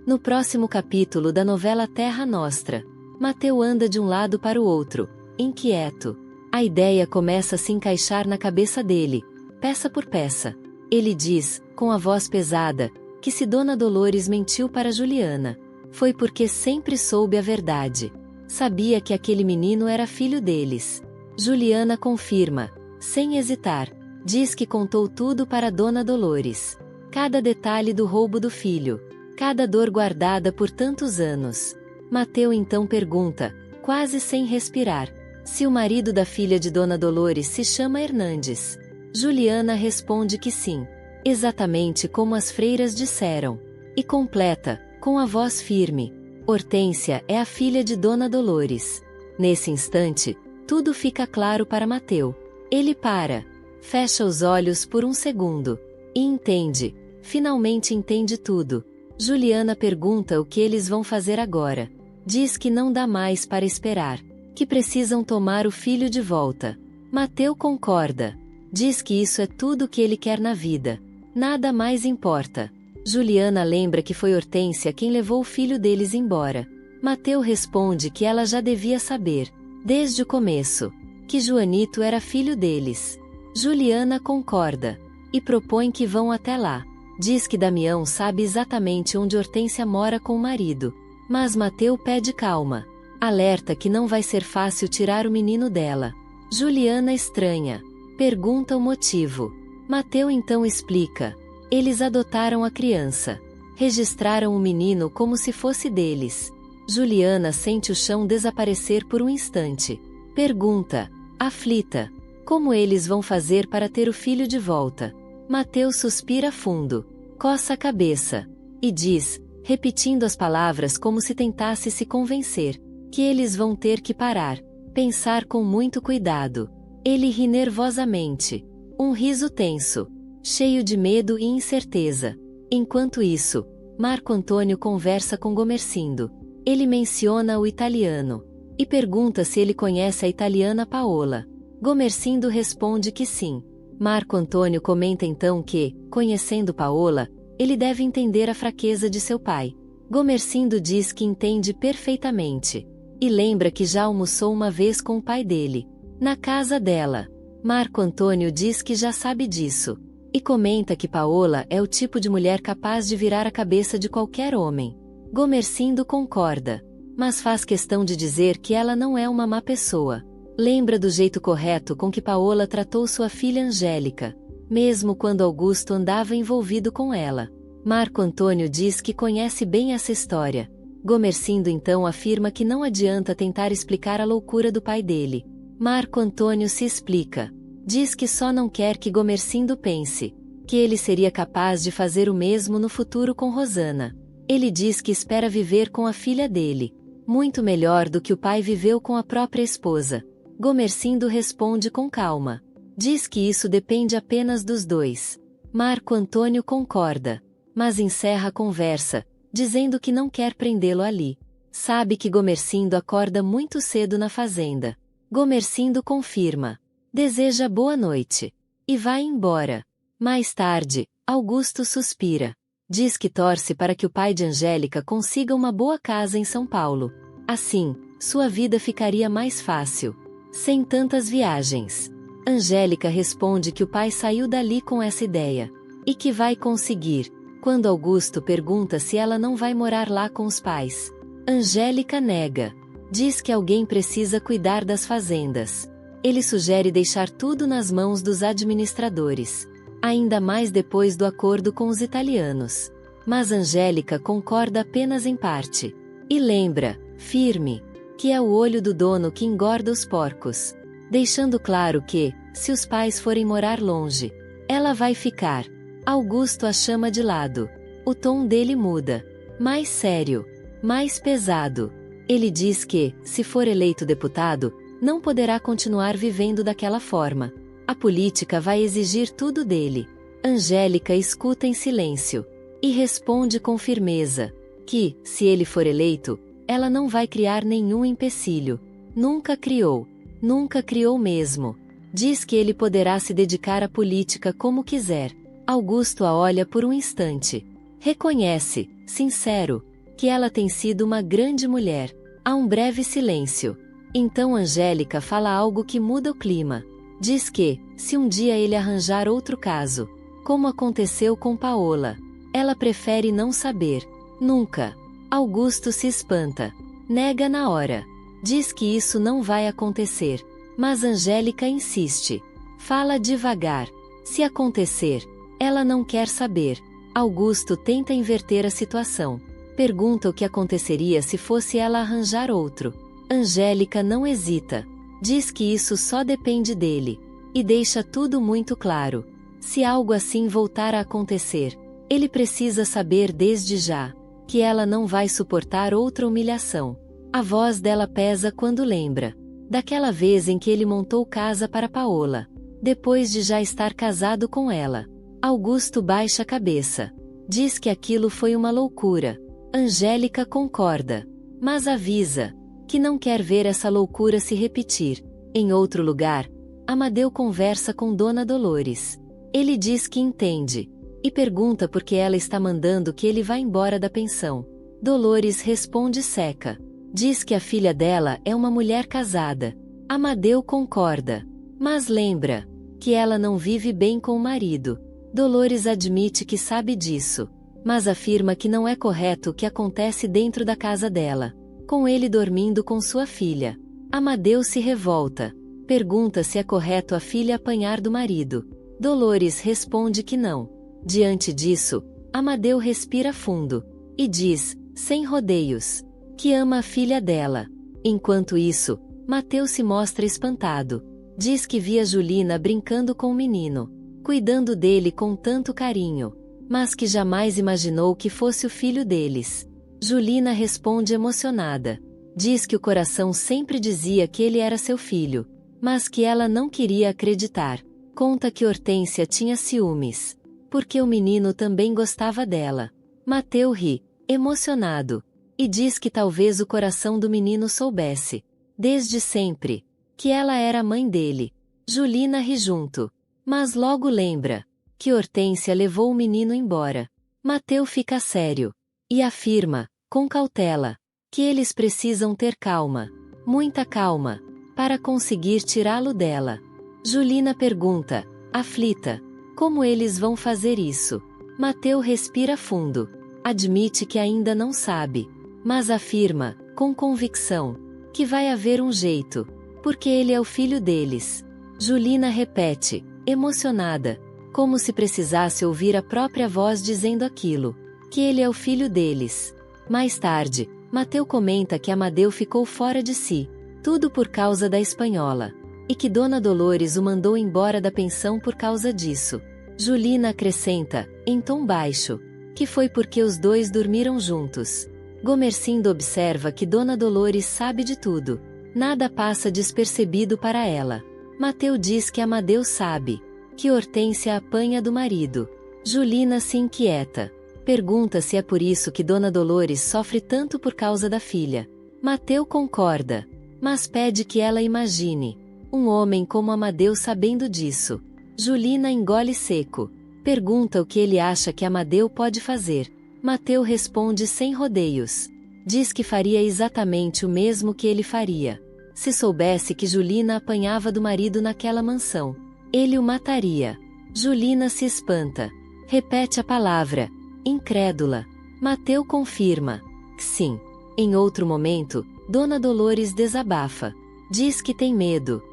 No próximo capítulo da novela Terra Nostra, Mateu anda de um lado para o outro, inquieto. A ideia começa a se encaixar na cabeça dele, peça por peça. Ele diz, com a voz pesada, que se Dona Dolores mentiu para Juliana, foi porque sempre soube a verdade. Sabia que aquele menino era filho deles. Juliana confirma, sem hesitar. Diz que contou tudo para Dona Dolores. Cada detalhe do roubo do filho. Cada dor guardada por tantos anos. Mateu então pergunta, quase sem respirar, se o marido da filha de Dona Dolores se chama Hernandes. Juliana responde que sim, exatamente como as freiras disseram. E completa, com a voz firme, Hortência é a filha de Dona Dolores. Nesse instante, tudo fica claro para Mateu. Ele para, fecha os olhos por um segundo, e entende, finalmente entende tudo. Juliana pergunta o que eles vão fazer agora. Diz que não dá mais para esperar, que precisam tomar o filho de volta. Mateu concorda. Diz que isso é tudo que ele quer na vida. Nada mais importa. Juliana lembra que foi Hortência quem levou o filho deles embora. Mateu responde que ela já devia saber, desde o começo, que Joanito era filho deles. Juliana concorda, e propõe que vão até lá. Diz que Damião sabe exatamente onde Hortência mora com o marido. Mas Mateu pede calma. Alerta que não vai ser fácil tirar o menino dela. Juliana estranha. Pergunta o motivo. Mateu então explica. Eles adotaram a criança. Registraram o menino como se fosse deles. Juliana sente o chão desaparecer por um instante. Pergunta, aflita, como eles vão fazer para ter o filho de volta? Mateu suspira fundo, coça a cabeça, e diz, repetindo as palavras como se tentasse se convencer, que eles vão ter que parar, pensar com muito cuidado. Ele ri nervosamente. Um riso tenso, cheio de medo e incerteza. Enquanto isso, Marco Antônio conversa com Gomercindo. Ele menciona o italiano, e pergunta se ele conhece a italiana Paola. Gomercindo responde que sim. Marco Antônio comenta então que, conhecendo Paola, ele deve entender a fraqueza de seu pai. Gomercindo diz que entende perfeitamente. E lembra que já almoçou uma vez com o pai dele, na casa dela. Marco Antônio diz que já sabe disso. E comenta que Paola é o tipo de mulher capaz de virar a cabeça de qualquer homem. Gomercindo concorda, mas faz questão de dizer que ela não é uma má pessoa. Lembra do jeito correto com que Paola tratou sua filha Angélica, mesmo quando Augusto andava envolvido com ela. Marco Antônio diz que conhece bem essa história. Gomercindo então afirma que não adianta tentar explicar a loucura do pai dele. Marco Antônio se explica. Diz que só não quer que Gomercindo pense que ele seria capaz de fazer o mesmo no futuro com Rosana. Ele diz que espera viver com a filha dele, muito melhor do que o pai viveu com a própria esposa. Gomercindo responde com calma. Diz que isso depende apenas dos dois. Marco Antônio concorda, mas encerra a conversa, dizendo que não quer prendê-lo ali. Sabe que Gomercindo acorda muito cedo na fazenda. Gomercindo confirma. Deseja boa noite. E vai embora. Mais tarde, Augusto suspira. Diz que torce para que o pai de Angélica consiga uma boa casa em São Paulo. Assim, sua vida ficaria mais fácil, sem tantas viagens. Angélica responde que o pai saiu dali com essa ideia, e que vai conseguir. Quando Augusto pergunta se ela não vai morar lá com os pais, Angélica nega. Diz que alguém precisa cuidar das fazendas. Ele sugere deixar tudo nas mãos dos administradores, ainda mais depois do acordo com os italianos. Mas Angélica concorda apenas em parte. E lembra, firme, que é o olho do dono que engorda os porcos. Deixando claro que, se os pais forem morar longe, ela vai ficar. Augusto a chama de lado. O tom dele muda. Mais sério. Mais pesado. Ele diz que, se for eleito deputado, não poderá continuar vivendo daquela forma. A política vai exigir tudo dele. Angélica escuta em silêncio. E responde com firmeza, que, se ele for eleito, ela não vai criar nenhum empecilho. Nunca criou. Nunca criou mesmo. Diz que ele poderá se dedicar à política como quiser. Augusto a olha por um instante. Reconhece, sincero, que ela tem sido uma grande mulher. Há um breve silêncio. Então Angélica fala algo que muda o clima. Diz que, se um dia ele arranjar outro caso, como aconteceu com Paola, ela prefere não saber. Nunca. Augusto se espanta. Nega na hora. Diz que isso não vai acontecer. Mas Angélica insiste. Fala devagar. Se acontecer, ela não quer saber. Augusto tenta inverter a situação. Pergunta o que aconteceria se fosse ela arranjar outro. Angélica não hesita. Diz que isso só depende dele. E deixa tudo muito claro. Se algo assim voltar a acontecer, ele precisa saber desde já que ela não vai suportar outra humilhação. A voz dela pesa quando lembra daquela vez em que ele montou casa para Paola, depois de já estar casado com ela. Augusto baixa a cabeça. Diz que aquilo foi uma loucura. Angélica concorda, mas avisa que não quer ver essa loucura se repetir. Em outro lugar, Amadeu conversa com Dona Dolores. Ele diz que entende, e pergunta por que ela está mandando que ele vá embora da pensão. Dolores responde seca. Diz que a filha dela é uma mulher casada. Amadeu concorda, mas lembra que ela não vive bem com o marido. Dolores admite que sabe disso, mas afirma que não é correto o que acontece dentro da casa dela, com ele dormindo com sua filha. Amadeu se revolta. Pergunta se é correto a filha apanhar do marido. Dolores responde que não. Diante disso, Amadeu respira fundo e diz, sem rodeios, que ama a filha dela. Enquanto isso, Mateus se mostra espantado. Diz que via Julina brincando com o menino, cuidando dele com tanto carinho, mas que jamais imaginou que fosse o filho deles. Julina responde emocionada. Diz que o coração sempre dizia que ele era seu filho, mas que ela não queria acreditar. Conta que Hortência tinha ciúmes, porque o menino também gostava dela. Mateu ri, emocionado, e diz que talvez o coração do menino soubesse, desde sempre, que ela era a mãe dele. Julina ri junto, mas logo lembra que Hortência levou o menino embora. Mateu fica sério e afirma, com cautela, que eles precisam ter calma, muita calma, para conseguir tirá-lo dela. Julina pergunta, aflita, como eles vão fazer isso? Mateu respira fundo, admite que ainda não sabe, mas afirma, com convicção, que vai haver um jeito, porque ele é o filho deles. Julina repete, emocionada, como se precisasse ouvir a própria voz dizendo aquilo, que ele é o filho deles. Mais tarde, Mateu comenta que Amadeu ficou fora de si, tudo por causa da espanhola, e que Dona Dolores o mandou embora da pensão por causa disso. Julina acrescenta, em tom baixo, que foi porque os dois dormiram juntos. Gomercindo observa que Dona Dolores sabe de tudo. Nada passa despercebido para ela. Mateu diz que Amadeu sabe que Hortência apanha do marido. Julina se inquieta. Pergunta se é por isso que Dona Dolores sofre tanto por causa da filha. Mateu concorda, mas pede que ela imagine um homem como Amadeu sabendo disso. Julina engole seco. Pergunta o que ele acha que Amadeu pode fazer. Mateu responde sem rodeios. Diz que faria exatamente o mesmo que ele faria se soubesse que Julina apanhava do marido naquela mansão. Ele o mataria. Julina se espanta. Repete a palavra, incrédula. Mateu confirma que sim. Em outro momento, Dona Dolores desabafa. Diz que tem medo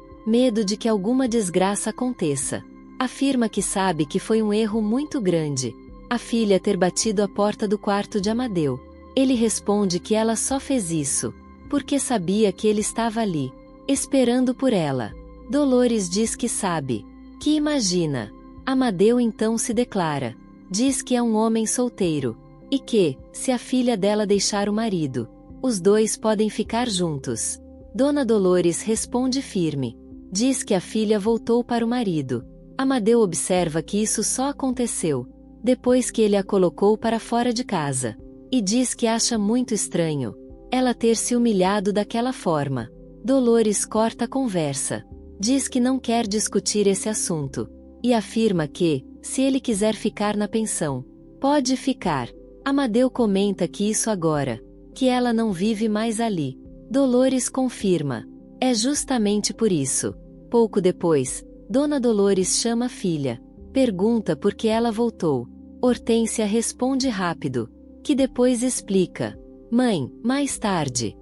de que alguma desgraça aconteça. Afirma que sabe que foi um erro muito grande a filha ter batido a porta do quarto de Amadeu. Ele responde que ela só fez isso porque sabia que ele estava ali, esperando por ela. Dolores diz que sabe, que imagina. Amadeu então se declara. Diz que é um homem solteiro, e que, se a filha dela deixar o marido, os dois podem ficar juntos. Dona Dolores responde firme. Diz que a filha voltou para o marido. Amadeu observa que isso só aconteceu depois que ele a colocou para fora de casa, e diz que acha muito estranho ela ter se humilhado daquela forma. Dolores corta a conversa. Diz que não quer discutir esse assunto, e afirma que, se ele quiser ficar na pensão, pode ficar. Amadeu comenta que isso agora, que ela não vive mais ali. Dolores confirma. É justamente por isso. Pouco depois, Dona Dolores chama a filha. Pergunta por que ela voltou. Hortência responde rápido, que depois explica. Mãe, mais tarde.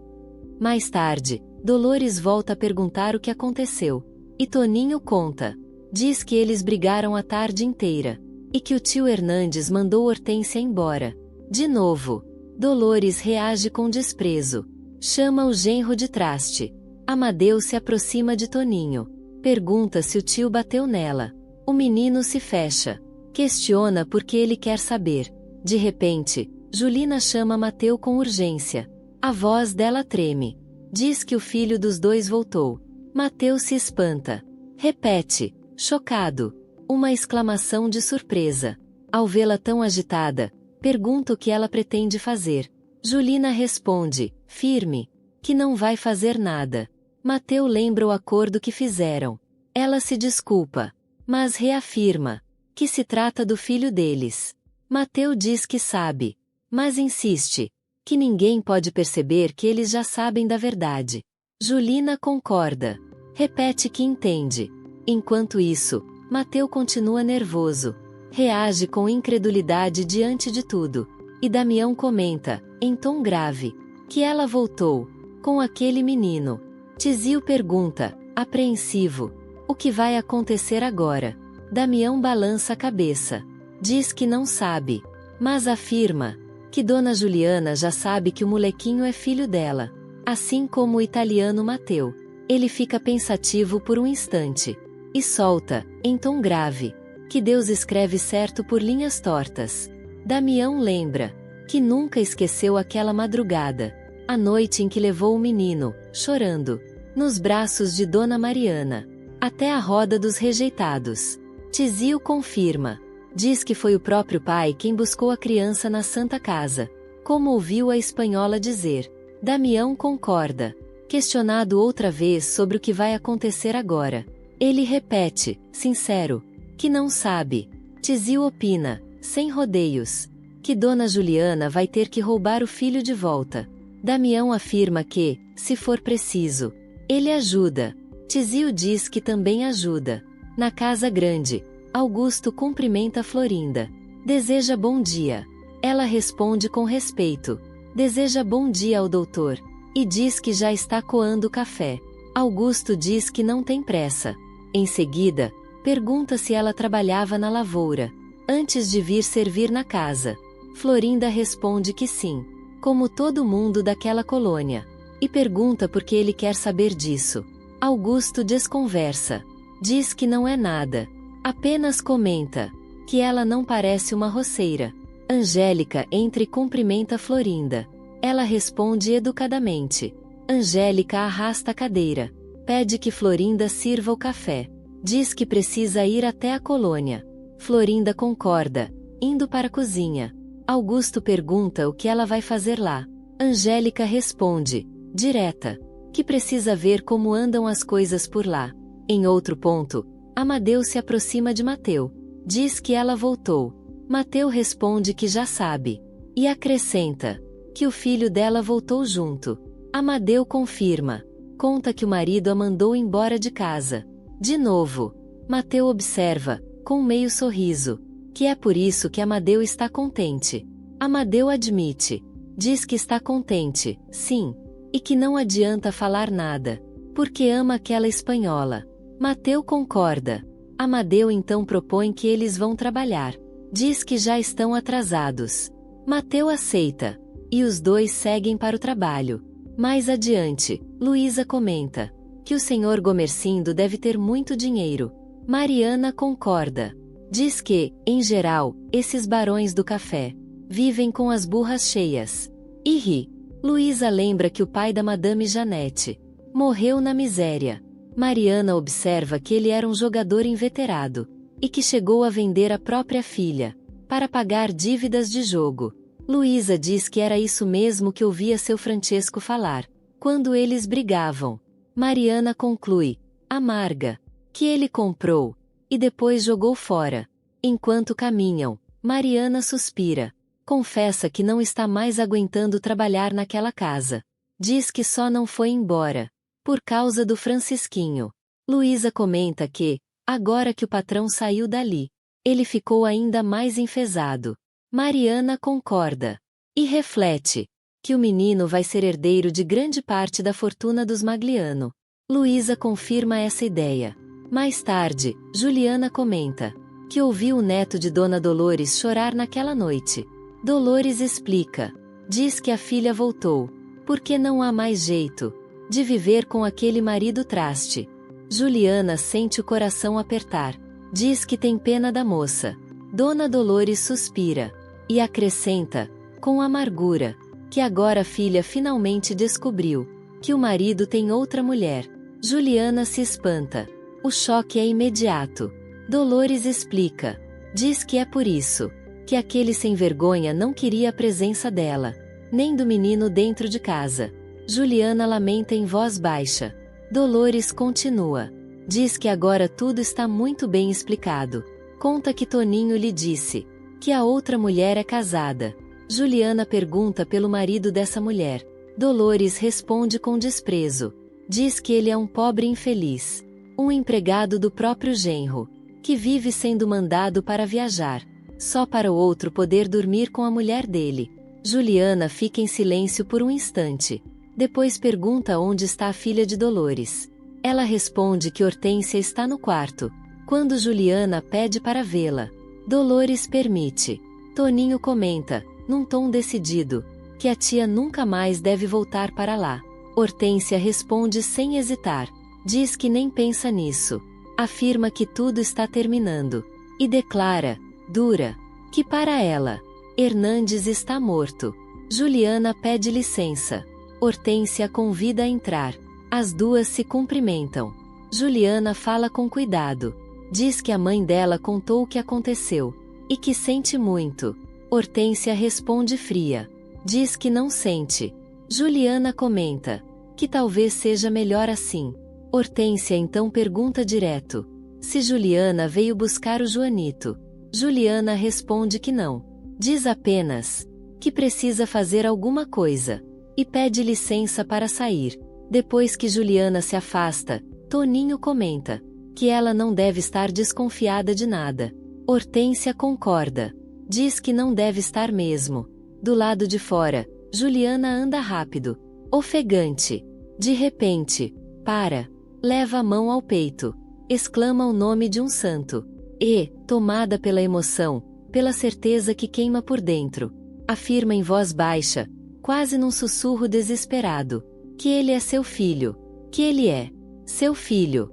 Mais tarde, Dolores volta a perguntar o que aconteceu. E Toninho conta. Diz que eles brigaram a tarde inteira. E que o tio Hernandes mandou Hortência embora. De novo. Dolores reage com desprezo. Chama o genro de traste. Amadeu se aproxima de Toninho. Pergunta se o tio bateu nela. O menino se fecha. Questiona porque ele quer saber. De repente, Julina chama Mateu com urgência. A voz dela treme. Diz que o filho dos dois voltou. Mateu se espanta. Repete, chocado. Uma exclamação de surpresa. Ao vê-la tão agitada, pergunta o que ela pretende fazer. Julina responde, firme, que não vai fazer nada. Mateu lembra o acordo que fizeram. Ela se desculpa, mas reafirma que se trata do filho deles. Mateu diz que sabe, mas insiste que ninguém pode perceber que eles já sabem da verdade. Julina concorda. Repete que entende. Enquanto isso, Mateu continua nervoso. Reage com incredulidade diante de tudo. E Damião comenta, em tom grave, que ela voltou com aquele menino. Tizio pergunta, apreensivo, o que vai acontecer agora? Damião balança a cabeça. Diz que não sabe, mas afirma que Dona Juliana já sabe que o molequinho é filho dela, assim como o italiano Mateu. Ele fica pensativo por um instante e solta, em tom grave, que Deus escreve certo por linhas tortas. Damião lembra que nunca esqueceu aquela madrugada, a noite em que levou o menino, chorando, nos braços de Dona Mariana, até a roda dos rejeitados. Tizio confirma. Diz que foi o próprio pai quem buscou a criança na Santa Casa, como ouviu a espanhola dizer. Damião concorda. Questionado outra vez sobre o que vai acontecer agora, ele repete, sincero, que não sabe. Tizio opina, sem rodeios, que Dona Juliana vai ter que roubar o filho de volta. Damião afirma que, se for preciso, ele ajuda. Tizio diz que também ajuda. Na casa grande, Augusto cumprimenta Florinda. Deseja bom dia. Ela responde com respeito. Deseja bom dia ao doutor. E diz que já está coando o café. Augusto diz que não tem pressa. Em seguida, pergunta se ela trabalhava na lavoura, antes de vir servir na casa. Florinda responde que sim, como todo mundo daquela colônia. E pergunta por que ele quer saber disso. Augusto desconversa. Diz que não é nada. Apenas comenta que ela não parece uma roceira. Angélica entra e cumprimenta Florinda. Ela responde educadamente. Angélica arrasta a cadeira. Pede que Florinda sirva o café. Diz que precisa ir até a colônia. Florinda concorda, indo para a cozinha. Augusto pergunta o que ela vai fazer lá. Angélica responde, direta, que precisa ver como andam as coisas por lá. Em outro ponto, Amadeu se aproxima de Mateu. Diz que ela voltou. Mateu responde que já sabe. E acrescenta que o filho dela voltou junto. Amadeu confirma. Conta que o marido a mandou embora de casa. De novo, Mateu observa, com meio sorriso, que é por isso que Amadeu está contente. Amadeu admite. Diz que está contente, sim, e que não adianta falar nada, porque ama aquela espanhola. Mateu concorda. Amadeu então propõe que eles vão trabalhar. Diz que já estão atrasados. Mateu aceita. E os dois seguem para o trabalho. Mais adiante, Luísa comenta que o senhor Gomercindo deve ter muito dinheiro. Mariana concorda. Diz que, em geral, esses barões do café vivem com as burras cheias. E ri. Luísa lembra que o pai da Madame Janete morreu na miséria. Mariana observa que ele era um jogador inveterado e que chegou a vender a própria filha para pagar dívidas de jogo. Luísa diz que era isso mesmo que ouvia seu Francesco falar quando eles brigavam. Mariana conclui, amarga, que ele comprou e depois jogou fora. Enquanto caminham, Mariana suspira. Confessa que não está mais aguentando trabalhar naquela casa. Diz que só não foi embora por causa do Francisquinho. Luísa comenta que, agora que o patrão saiu dali, ele ficou ainda mais enfesado. Mariana concorda e reflete que o menino vai ser herdeiro de grande parte da fortuna dos Magliano. Luísa confirma essa ideia. Mais tarde, Juliana comenta que ouviu o neto de Dona Dolores chorar naquela noite. Dolores explica. Diz que a filha voltou, porque não há mais jeito de viver com aquele marido traste. Juliana sente o coração apertar. Diz que tem pena da moça. Dona Dolores suspira e acrescenta, com amargura, que agora a filha finalmente descobriu que o marido tem outra mulher. Juliana se espanta. O choque é imediato. Dolores explica. Diz que é por isso que aquele sem vergonha não queria a presença dela, nem do menino dentro de casa. Juliana lamenta em voz baixa. Dolores continua. Diz que agora tudo está muito bem explicado. Conta que Toninho lhe disse que a outra mulher é casada. Juliana pergunta pelo marido dessa mulher. Dolores responde com desprezo. Diz que ele é um pobre infeliz, um empregado do próprio genro, que vive sendo mandado para viajar, só para o outro poder dormir com a mulher dele. Juliana fica em silêncio por um instante. Depois pergunta onde está a filha de Dolores. Ela responde que Hortência está no quarto. Quando Juliana pede para vê-la, Dolores permite. Toninho comenta, num tom decidido, que a tia nunca mais deve voltar para lá. Hortência responde sem hesitar. Diz que nem pensa nisso. Afirma que tudo está terminando. E declara, dura, que para ela, Hernandes está morto. Juliana pede licença. Hortência convida a entrar. As duas se cumprimentam. Juliana fala com cuidado. Diz que a mãe dela contou o que aconteceu e que sente muito. Hortência responde fria. Diz que não sente. Juliana comenta que talvez seja melhor assim. Hortência então pergunta direto se Juliana veio buscar o Joanito. Juliana responde que não. Diz apenas que precisa fazer alguma coisa e pede licença para sair. Depois que Juliana se afasta, Toninho comenta que ela não deve estar desconfiada de nada. Hortência concorda. Diz que não deve estar mesmo. Do lado de fora, Juliana anda rápido, ofegante. De repente, para, leva a mão ao peito, exclama o nome de um santo. E, tomada pela emoção, pela certeza que queima por dentro, afirma em voz baixa, quase num sussurro desesperado, que ele é seu filho, que ele é seu filho.